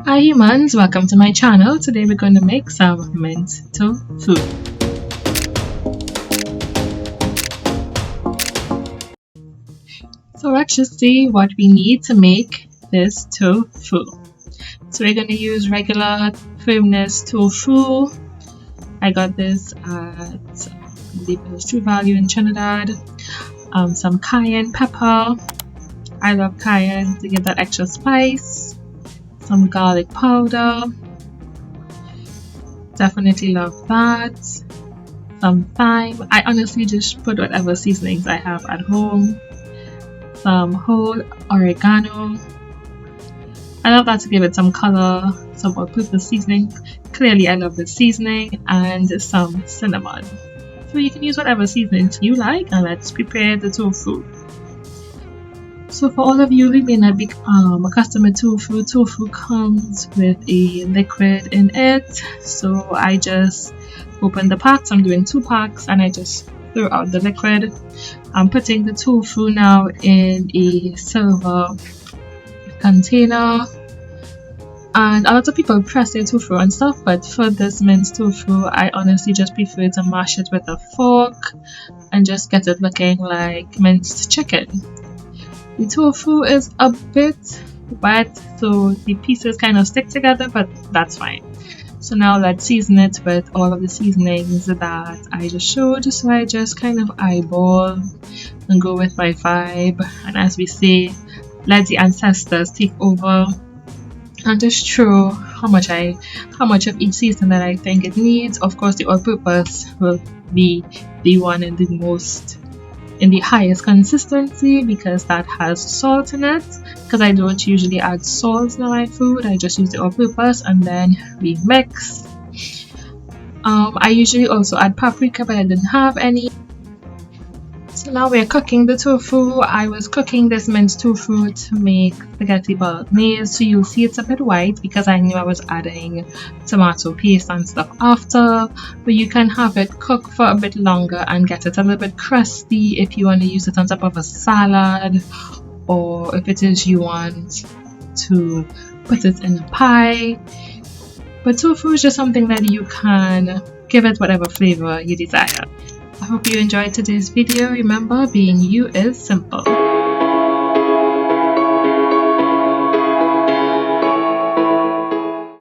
Hi humans, welcome to my channel. Today we're going to make some minced tofu. So let's just see what we need to make this tofu. So we're going to use regular firmness tofu. I got this at, I believe it was True Value in Trinidad. Some cayenne pepper. I love cayenne to give that extra spice. Some garlic powder. Definitely love that. Some thyme. I honestly just put whatever seasonings I have at home. Some whole oregano. I love that to give it some color. Some all-purpose seasoning. Clearly I love the seasoning. And some cinnamon. So you can use whatever seasonings you like, and let's prepare the tofu. So for all of you who may not be accustomed to tofu comes with a liquid in it. So I just opened the packs. I'm doing 2 packs and I just threw out the liquid. I'm putting the tofu now in a silver container. And a lot of people press their tofu and stuff, but for this minced tofu, I honestly just prefer to mash it with a fork and just get it looking like minced chicken. The tofu is a bit wet, so the pieces kind of stick together, but that's fine. So now let's season it with all of the seasonings that I just showed. So I just kind of eyeball and go with my vibe. And as we say, let the ancestors take over and just throw how much of each season that I think it needs. Of course, the all-purpose will be the one in the highest consistency because that has salt in it, because I don't usually add salt in my food. I just use the all-purpose and then we mix. I usually also add paprika, but I didn't have any. So now we're cooking the tofu. I was cooking this minced tofu to make spaghetti bolognese, so you'll see it's a bit white because I knew I was adding tomato paste and stuff after, but you can have it cook for a bit longer and get it a little bit crusty if you want to use it on top of a salad, or if it is you want to put it in a pie. But tofu is just something that you can give it whatever flavor you desire. I hope you enjoyed today's video. Remember, being you is simple.